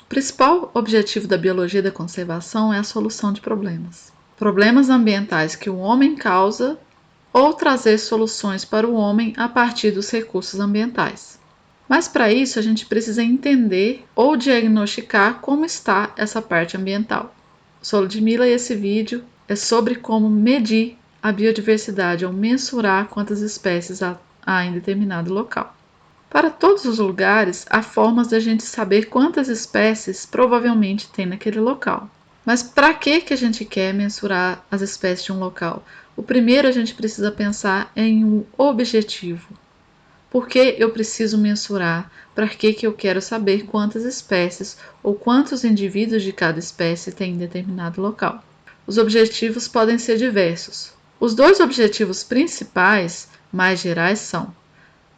O principal objetivo da biologia da conservação é a solução de problemas. Problemas ambientais que o homem causa ou trazer soluções para o homem a partir dos recursos ambientais. Mas para isso a gente precisa entender ou diagnosticar como está essa parte ambiental. Sou Ludmilla e esse vídeo é sobre como medir a biodiversidade ou mensurar quantas espécies há em determinado local. Para todos os lugares, há formas de a gente saber quantas espécies provavelmente tem naquele local. Mas para que a gente quer mensurar as espécies de um local? O primeiro a gente precisa pensar em um objetivo. Por que eu preciso mensurar? Para que eu quero saber quantas espécies ou quantos indivíduos de cada espécie tem em determinado local? Os objetivos podem ser diversos. Os dois objetivos principais, mais gerais, são: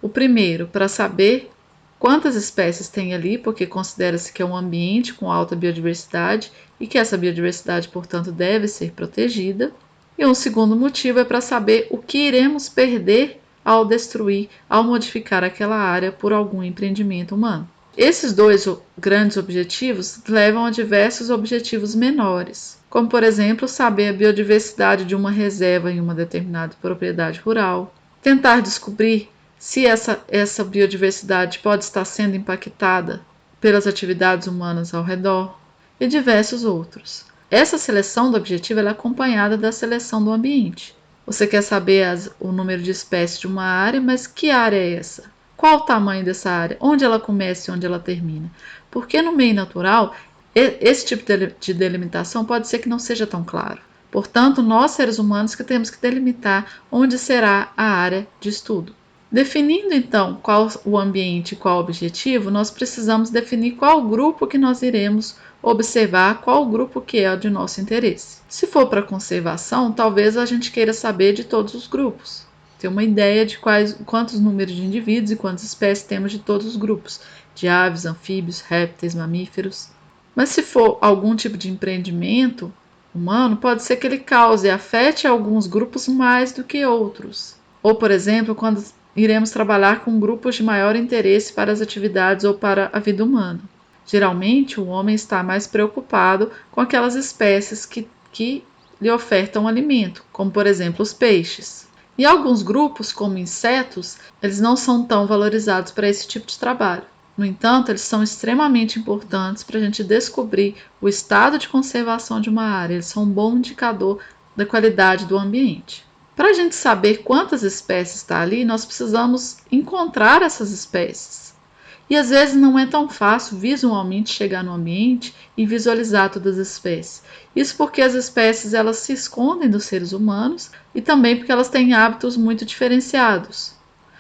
o primeiro, para saber quantas espécies tem ali, porque considera-se que é um ambiente com alta biodiversidade e que essa biodiversidade, portanto, deve ser protegida. E um segundo motivo é para saber o que iremos perder ao destruir, ao modificar aquela área por algum empreendimento humano. Esses dois grandes objetivos levam a diversos objetivos menores, como, por exemplo, saber a biodiversidade de uma reserva em uma determinada propriedade rural, tentar descobrir se essa biodiversidade pode estar sendo impactada pelas atividades humanas ao redor, e diversos outros. Essa seleção do objetivo é acompanhada da seleção do ambiente. Você quer saber o número de espécies de uma área, mas que área é essa? Qual o tamanho dessa área? Onde ela começa e onde ela termina? Porque no meio natural, esse tipo de delimitação pode ser que não seja tão claro. Portanto, nós seres humanos que temos que delimitar onde será a área de estudo. Definindo então qual o ambiente e qual o objetivo, nós precisamos definir qual grupo que nós iremos observar, qual grupo que é de nosso interesse. Se for para conservação, talvez a gente queira saber de todos os grupos, ter uma ideia de quantos números de indivíduos e quantas espécies temos de todos os grupos, de aves, anfíbios, répteis, mamíferos. Mas se for algum tipo de empreendimento humano, pode ser que ele cause e afete alguns grupos mais do que outros. Ou, por exemplo, quando iremos trabalhar com grupos de maior interesse para as atividades ou para a vida humana. Geralmente, o homem está mais preocupado com aquelas espécies que lhe ofertam alimento, como, por exemplo, os peixes. E alguns grupos, como insetos, eles não são tão valorizados para esse tipo de trabalho. No entanto, eles são extremamente importantes para a gente descobrir o estado de conservação de uma área. Eles são um bom indicador da qualidade do ambiente. Para a gente saber quantas espécies está ali, nós precisamos encontrar essas espécies. E às vezes não é tão fácil visualmente chegar no ambiente e visualizar todas as espécies. Isso porque as espécies elas se escondem dos seres humanos e também porque elas têm hábitos muito diferenciados.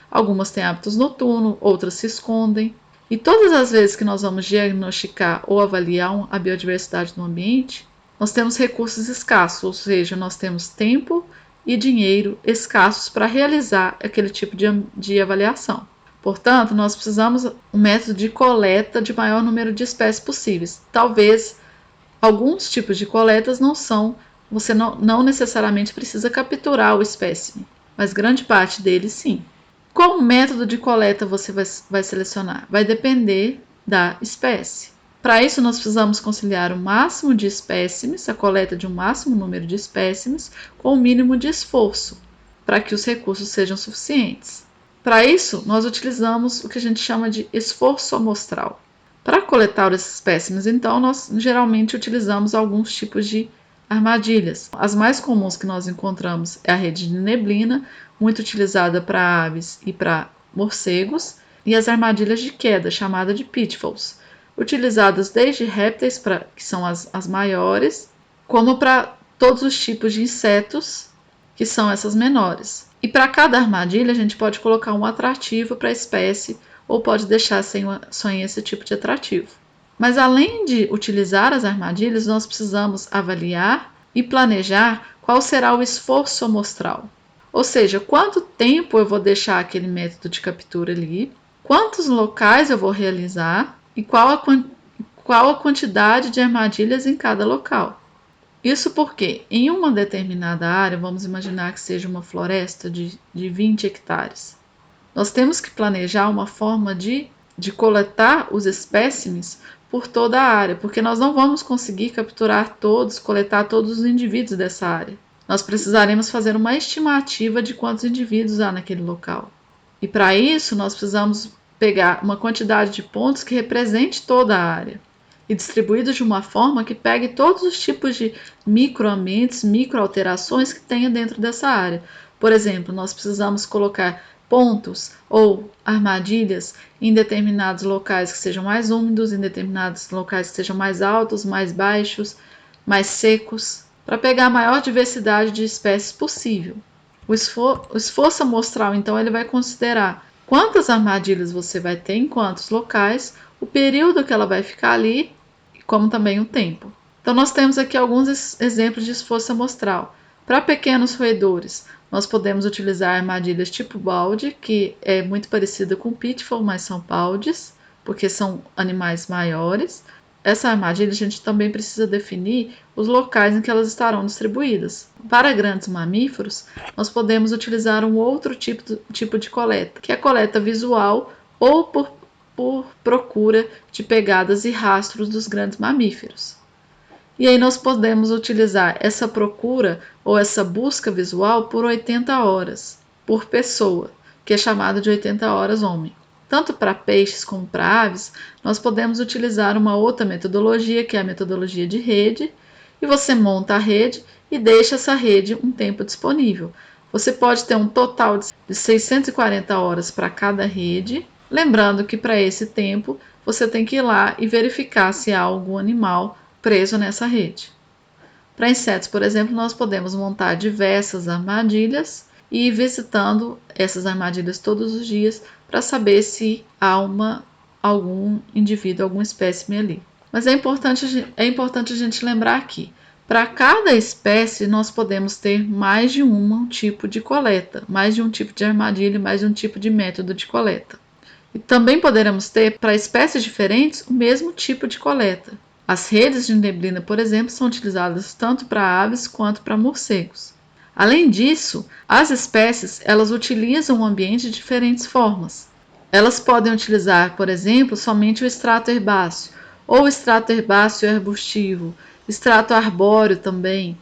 Algumas têm hábitos noturnos, outras se escondem. E todas as vezes que nós vamos diagnosticar ou avaliar a biodiversidade do ambiente, nós temos recursos escassos, ou seja, nós temos tempo e dinheiro escassos para realizar aquele tipo de avaliação. Portanto, nós precisamos um método de coleta de maior número de espécies possíveis. Talvez alguns tipos de coletas você não necessariamente precisa capturar o espécime, mas grande parte deles sim. Qual método de coleta você vai selecionar? Vai depender da espécie. Para isso, nós precisamos conciliar o máximo de espécimes, a coleta de um máximo número de espécimes, com o mínimo de esforço, para que os recursos sejam suficientes. Para isso, nós utilizamos o que a gente chama de esforço amostral. Para coletar esses espécimes, então, nós geralmente utilizamos alguns tipos de armadilhas. As mais comuns que nós encontramos é a rede de neblina, muito utilizada para aves e para morcegos, e as armadilhas de queda, chamadas de pitfalls, utilizadas desde répteis, que são as maiores, como para todos os tipos de insetos, que são essas menores. E para cada armadilha, a gente pode colocar um atrativo para a espécie ou pode deixar sem esse tipo de atrativo. Mas além de utilizar as armadilhas, nós precisamos avaliar e planejar qual será o esforço amostral. Ou seja, quanto tempo eu vou deixar aquele método de captura ali, quantos locais eu vou realizar e qual a quantidade de armadilhas em cada local. Isso porque em uma determinada área, vamos imaginar que seja uma floresta de 20 hectares, nós temos que planejar uma forma de coletar os espécimes por toda a área, porque nós não vamos conseguir capturar todos, coletar todos os indivíduos dessa área. Nós precisaremos fazer uma estimativa de quantos indivíduos há naquele local. E para isso, nós precisamos pegar uma quantidade de pontos que represente toda a área e distribuídos de uma forma que pegue todos os tipos de microambientes, microalterações que tenha dentro dessa área. Por exemplo, nós precisamos colocar pontos ou armadilhas em determinados locais que sejam mais úmidos, em determinados locais que sejam mais altos, mais baixos, mais secos, para pegar a maior diversidade de espécies possível. O esforço amostral, então, ele vai considerar quantas armadilhas você vai ter em quantos locais, o período que ela vai ficar ali, como também o tempo. Então, nós temos aqui alguns exemplos de esforço amostral. Para pequenos roedores, nós podemos utilizar armadilhas tipo balde, que é muito parecida com pitfall, mas são baldes, porque são animais maiores. Essa armadilha a gente também precisa definir os locais em que elas estarão distribuídas. Para grandes mamíferos, nós podemos utilizar um outro tipo de coleta, que é a coleta visual ou por procura de pegadas e rastros dos grandes mamíferos. E aí nós podemos utilizar essa procura ou essa busca visual por 80 horas por pessoa, que é chamado de 80 horas homem. Tanto para peixes como para aves, nós podemos utilizar uma outra metodologia, que é a metodologia de rede, e você monta a rede e deixa essa rede um tempo disponível. Você pode ter um total de 640 horas para cada rede, lembrando que para esse tempo você tem que ir lá e verificar se há algum animal preso nessa rede. Para insetos, por exemplo, nós podemos montar diversas armadilhas e ir visitando essas armadilhas todos os dias para saber se há algum indivíduo, alguma espécime ali. Mas é importante a gente lembrar aqui, para cada espécie nós podemos ter mais de um tipo de coleta, mais de um tipo de armadilha, mais de um tipo de método de coleta. E também poderemos ter, para espécies diferentes, o mesmo tipo de coleta. As redes de neblina, por exemplo, são utilizadas tanto para aves quanto para morcegos. Além disso, as espécies elas utilizam o ambiente de diferentes formas. Elas podem utilizar, por exemplo, somente o extrato herbáceo, ou extrato herbáceo arbustivo, extrato arbóreo também.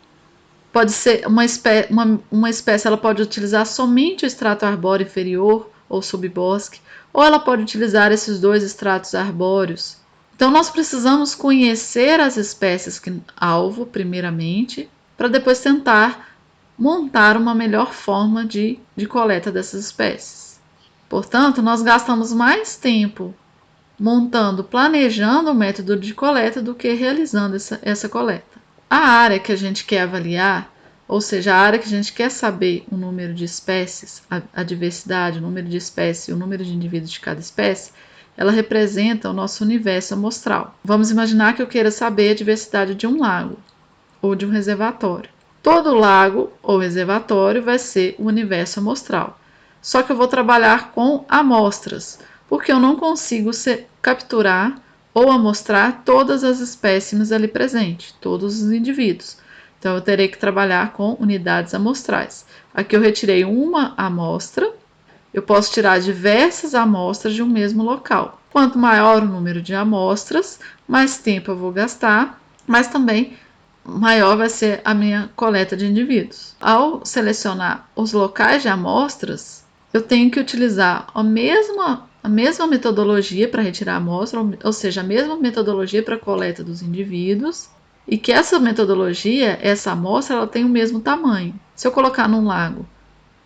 Pode ser uma espécie ela pode utilizar somente o extrato arbóreo inferior ou subbosque, ou ela pode utilizar esses dois extratos arbóreos. Então, nós precisamos conhecer as espécies alvo, primeiramente, para depois tentar montar uma melhor forma de coleta dessas espécies. Portanto, nós gastamos mais tempo planejando o método de coleta do que realizando essa coleta. A área que a gente quer avaliar, ou seja, a área que a gente quer saber o número de espécies, a diversidade, o número de espécies e o número de indivíduos de cada espécie, ela representa o nosso universo amostral. Vamos imaginar que eu queira saber a diversidade de um lago ou de um reservatório. Todo lago ou reservatório vai ser o universo amostral. Só que eu vou trabalhar com amostras, porque eu não consigo capturar ou amostrar todas as espécimes ali presentes, todos os indivíduos. Então, eu terei que trabalhar com unidades amostrais. Aqui eu retirei uma amostra. Eu posso tirar diversas amostras de um mesmo local. Quanto maior o número de amostras, mais tempo eu vou gastar, mas também maior vai ser a minha coleta de indivíduos. Ao selecionar os locais de amostras, eu tenho que utilizar a mesma metodologia para retirar a amostra, ou seja, a mesma metodologia para a coleta dos indivíduos, e que essa metodologia, essa amostra, ela tem o mesmo tamanho. Se eu colocar num lago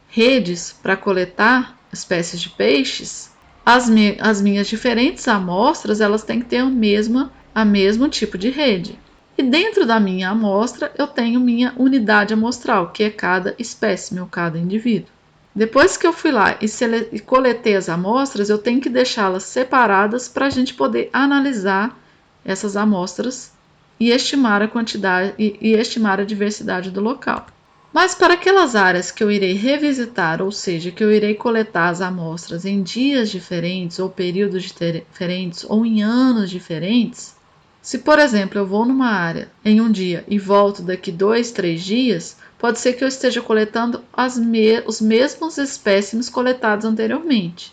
redes para coletar espécies de peixes, as minhas diferentes amostras elas têm que ter o mesmo tipo de rede. E dentro da minha amostra eu tenho minha unidade amostral, que é cada espécime ou cada indivíduo. Depois que eu fui lá e coletei as amostras, eu tenho que deixá-las separadas para a gente poder analisar essas amostras e estimar a quantidade e estimar a diversidade do local. Mas para aquelas áreas que eu irei revisitar, ou seja, que eu irei coletar as amostras em dias diferentes, ou períodos diferentes, ou em anos diferentes, se, por exemplo, eu vou numa área em um dia e volto daqui 2, 3 dias, pode ser que eu esteja coletando os mesmos espécimes coletados anteriormente.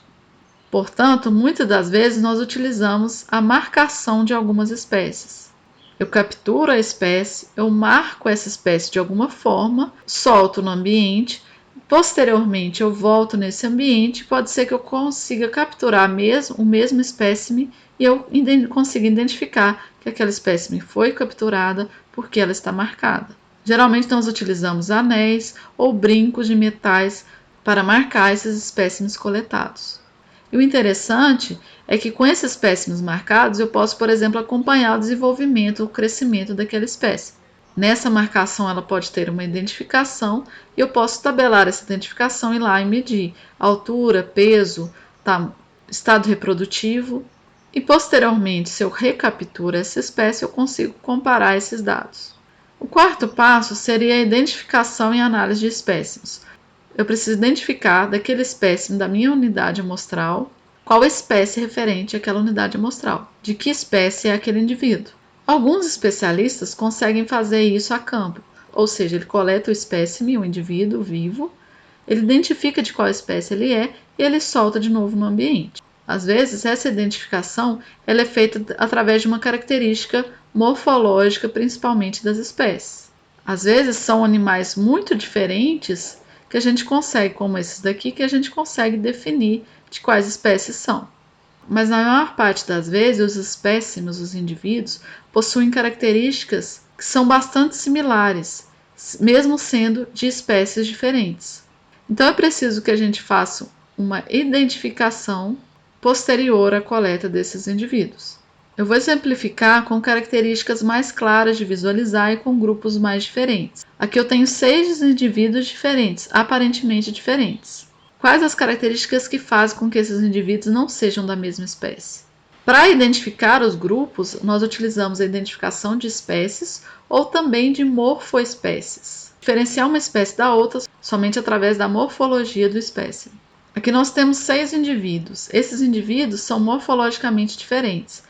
Portanto, muitas das vezes nós utilizamos a marcação de algumas espécies. Eu capturo a espécie, eu marco essa espécie de alguma forma, solto no ambiente, posteriormente eu volto nesse ambiente, pode ser que eu consiga capturar o mesmo espécime e eu consiga identificar que aquela espécime foi capturada porque ela está marcada. Geralmente nós utilizamos anéis ou brincos de metais para marcar esses espécimes coletados. E o interessante é que com esses espécimes marcados eu posso, por exemplo, acompanhar o desenvolvimento, o crescimento daquela espécie. Nessa marcação ela pode ter uma identificação e eu posso tabelar essa identificação e ir lá e medir altura, peso, estado reprodutivo e posteriormente, se eu recapturo essa espécie, eu consigo comparar esses dados. O quarto passo seria a identificação e análise de espécimes. Eu preciso identificar daquele espécime da minha unidade amostral qual espécie referente àquela unidade amostral, de que espécie é aquele indivíduo. Alguns especialistas conseguem fazer isso a campo, ou seja, ele coleta o espécime, o indivíduo vivo, ele identifica de qual espécie ele é e ele solta de novo no ambiente. Às vezes, essa identificação ela é feita através de uma característica morfológica, principalmente das espécies. Às vezes, são animais muito diferentes que a gente consegue, como esses daqui, que a gente consegue definir de quais espécies são. Mas na maior parte das vezes, os espécimes, os indivíduos, possuem características que são bastante similares, mesmo sendo de espécies diferentes. Então é preciso que a gente faça uma identificação posterior à coleta desses indivíduos. Eu vou exemplificar com características mais claras de visualizar e com grupos mais diferentes. Aqui eu tenho 6 indivíduos diferentes, aparentemente diferentes. Quais as características que fazem com que esses indivíduos não sejam da mesma espécie? Para identificar os grupos, nós utilizamos a identificação de espécies ou também de morfoespécies. Diferenciar uma espécie da outra somente através da morfologia do espécime. Aqui nós temos 6 indivíduos. Esses indivíduos são morfologicamente diferentes.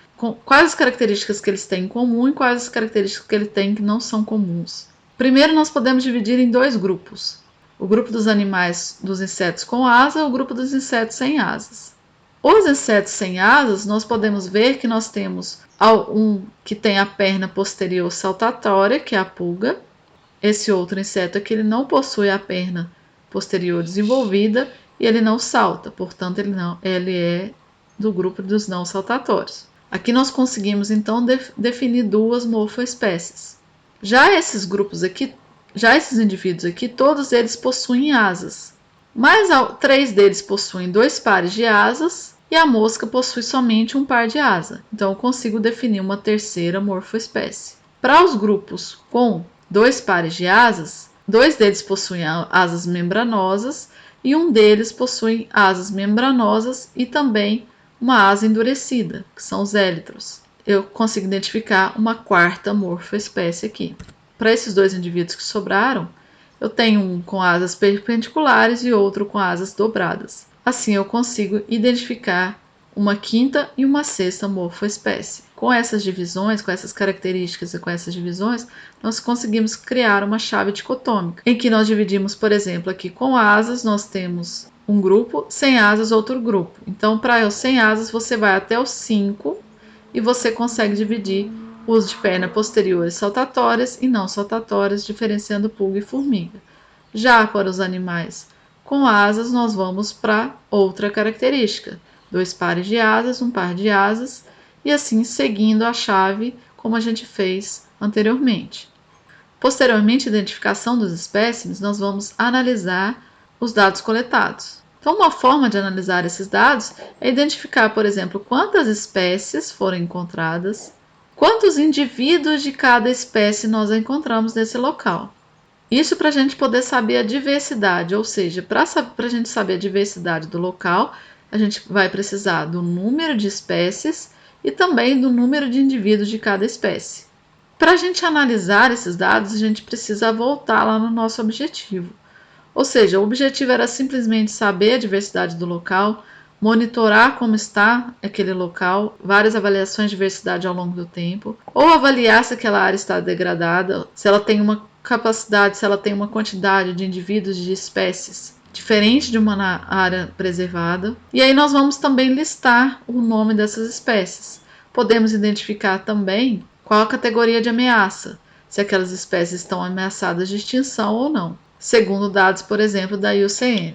Quais as características que eles têm em comum e quais as características que eles têm que não são comuns? Primeiro, nós podemos dividir em 2 grupos. O grupo dos animais, dos insetos com asa e o grupo dos insetos sem asas. Os insetos sem asas, nós podemos ver que nós temos um que tem a perna posterior saltatória, que é a pulga. Esse outro inseto aqui ele não possui a perna posterior desenvolvida e ele não salta, portanto ele é do grupo dos não saltatórios. Aqui nós conseguimos então definir 2 morfoespécies. Já esses indivíduos aqui, todos eles possuem asas, mas 3 deles possuem 2 pares de asas e a mosca possui somente um par de asa. Então eu consigo definir uma terceira morfoespécie. Para os grupos com 2 pares de asas, 2 deles possuem asas membranosas e um deles possui asas membranosas e também uma asa endurecida, que são os élitros. Eu consigo identificar uma quarta morfoespécie aqui. Para esses 2 indivíduos que sobraram, eu tenho um com asas perpendiculares e outro com asas dobradas. Assim eu consigo identificar uma quinta e uma sexta morfoespécie. Com essas divisões, com essas características e com essas divisões, nós conseguimos criar uma chave dicotômica, em que nós dividimos, por exemplo, aqui com asas, nós temos um grupo, sem asas, outro grupo. Então, para os sem asas, você vai até os 5 e você consegue dividir os de perna posteriores saltatórias e não saltatórias, diferenciando pulga e formiga. Já para os animais com asas, nós vamos para outra característica. 2 pares de asas, um par de asas, e assim seguindo a chave como a gente fez anteriormente. Posteriormente à identificação dos espécimes, nós vamos analisar os dados coletados. Então, uma forma de analisar esses dados é identificar, por exemplo, quantas espécies foram encontradas, quantos indivíduos de cada espécie nós encontramos nesse local. Isso para a gente poder saber a diversidade, ou seja, para a gente saber a diversidade do local, a gente vai precisar do número de espécies e também do número de indivíduos de cada espécie. Para a gente analisar esses dados, a gente precisa voltar lá no nosso objetivo. Ou seja, o objetivo era simplesmente saber a diversidade do local, monitorar como está aquele local, várias avaliações de diversidade ao longo do tempo, ou avaliar se aquela área está degradada, se ela tem uma capacidade, se ela tem uma quantidade de indivíduos de espécies diferente de uma área preservada. E aí nós vamos também listar o nome dessas espécies. Podemos identificar também qual a categoria de ameaça, se aquelas espécies estão ameaçadas de extinção ou não, segundo dados, por exemplo, da IUCN.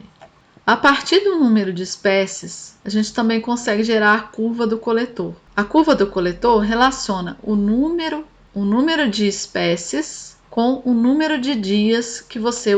A partir do número de espécies, a gente também consegue gerar a curva do coletor. A curva do coletor relaciona o número de espécies com o número de dias que você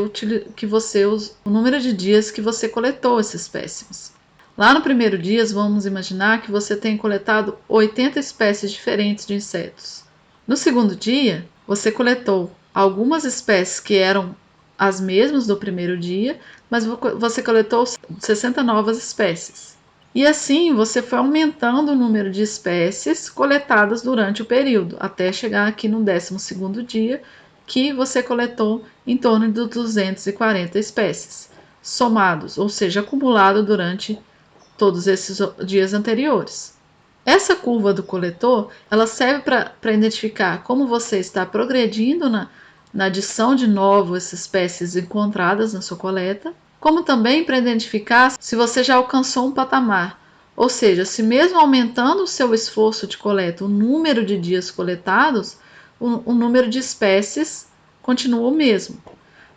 coletou esses espécimes. Lá no primeiro dia, vamos imaginar que você tem coletado 80 espécies diferentes de insetos. No segundo dia, você coletou algumas espécies que eram as mesmas do primeiro dia, mas você coletou 60 novas espécies. E assim você foi aumentando o número de espécies coletadas durante o período, até chegar aqui no 12º dia, que você coletou em torno de 240 espécies, somados, ou seja, acumulado durante todos esses dias anteriores. Essa curva do coletor, ela serve para identificar como você está progredindo na adição de novas espécies encontradas na sua coleta, como também para identificar se você já alcançou um patamar, ou seja, se mesmo aumentando o seu esforço de coleta, o número de dias coletados, o número de espécies continua o mesmo.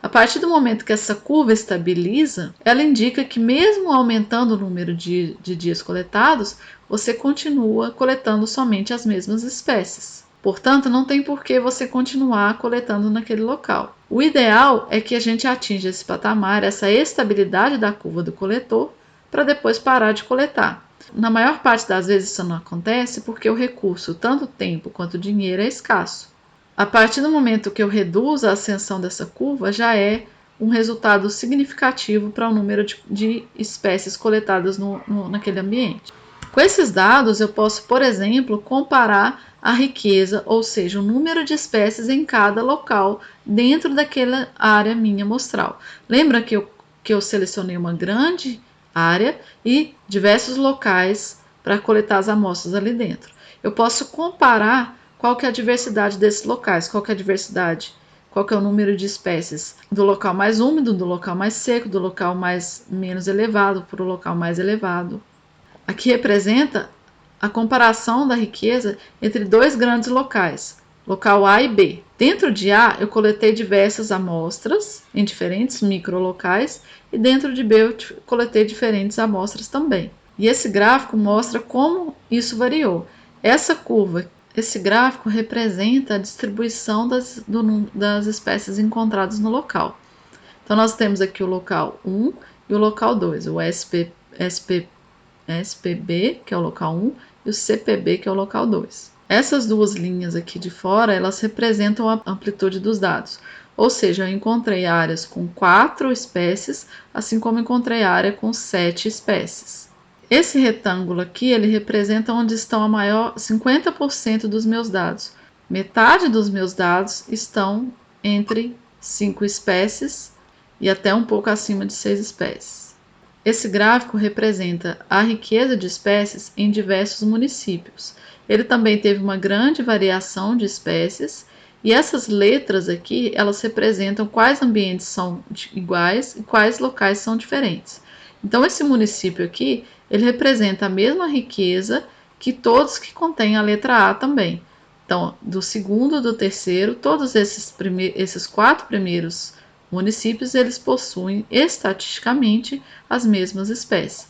A partir do momento que essa curva estabiliza, ela indica que mesmo aumentando o número de dias coletados, você continua coletando somente as mesmas espécies. Portanto, não tem por que você continuar coletando naquele local. O ideal é que a gente atinja esse patamar, essa estabilidade da curva do coletor, para depois parar de coletar. Na maior parte das vezes isso não acontece porque o recurso, tanto tempo quanto dinheiro, é escasso. A partir do momento que eu reduzo a ascensão dessa curva, já é um resultado significativo para o número de espécies coletadas naquele ambiente. Com esses dados, eu posso, por exemplo, comparar a riqueza, ou seja, o número de espécies em cada local dentro daquela área minha amostral. Lembra que eu selecionei uma grande área e diversos locais para coletar as amostras ali dentro. Eu posso comparar qual que é a diversidade desses locais, qual que é a diversidade, qual que é o número de espécies do local mais úmido, do local mais seco, do local menos elevado para o local mais elevado. Aqui representa a comparação da riqueza entre dois grandes locais, local A e B. Dentro de A, eu coletei diversas amostras em diferentes microlocais e dentro de B eu coletei diferentes amostras também. E esse gráfico mostra como isso variou. Esse gráfico representa a distribuição das espécies encontradas no local. Então, nós temos aqui o local 1 e o local 2, o SPB, que é o local 1, e o CPB, que é o local 2. Essas duas linhas aqui de fora, elas representam a amplitude dos dados. Ou seja, eu encontrei áreas com 4 espécies, assim como encontrei área com 7 espécies. Esse retângulo aqui, ele representa onde estão a maior 50% dos meus dados. Metade dos meus dados estão entre 5 espécies e até um pouco acima de 6 espécies. Esse gráfico representa a riqueza de espécies em diversos municípios. Ele também teve uma grande variação de espécies e essas letras aqui, elas representam quais ambientes são iguais e quais locais são diferentes. Então, esse município aqui, ele representa a mesma riqueza que todos que contêm a letra A também. Então, do segundo, do terceiro, todos esses 4 primeiros municípios, eles possuem estatisticamente as mesmas espécies.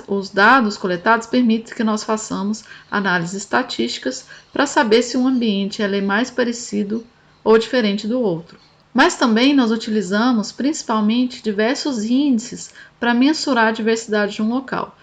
Os dados coletados permitem que nós façamos análises estatísticas para saber se um ambiente é mais parecido ou diferente do outro. Mas também nós utilizamos principalmente diversos índices para mensurar a diversidade de um local.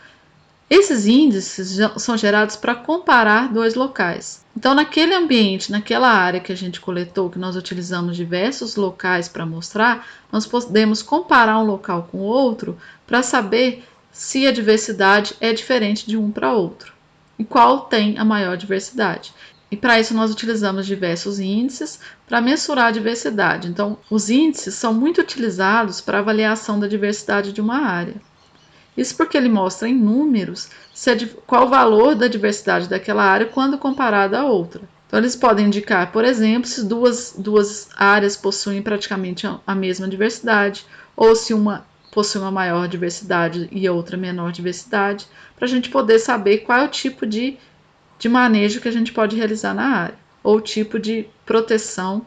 Esses índices são gerados para comparar dois locais. Então, naquele ambiente, naquela área que a gente coletou, que nós utilizamos diversos locais para mostrar, nós podemos comparar um local com o outro para saber se a diversidade é diferente de um para outro e qual tem a maior diversidade. E para isso nós utilizamos diversos índices para mensurar a diversidade. Então, os índices são muito utilizados para avaliação da diversidade de uma área. Isso porque ele mostra em números qual o valor da diversidade daquela área quando comparada a outra. Então, eles podem indicar, por exemplo, se duas áreas possuem praticamente a mesma diversidade, ou se uma possui uma maior diversidade e outra menor diversidade, para a gente poder saber qual é o tipo de manejo que a gente pode realizar na área, ou o tipo de proteção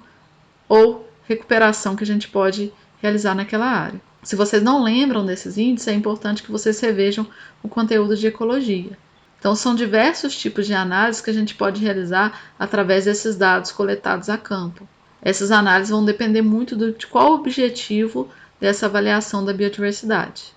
ou recuperação que a gente pode realizar naquela área. Se vocês não lembram desses índices, é importante que vocês revejam o conteúdo de ecologia. Então, são diversos tipos de análise que a gente pode realizar através desses dados coletados a campo. Essas análises vão depender muito de qual o objetivo dessa avaliação da biodiversidade.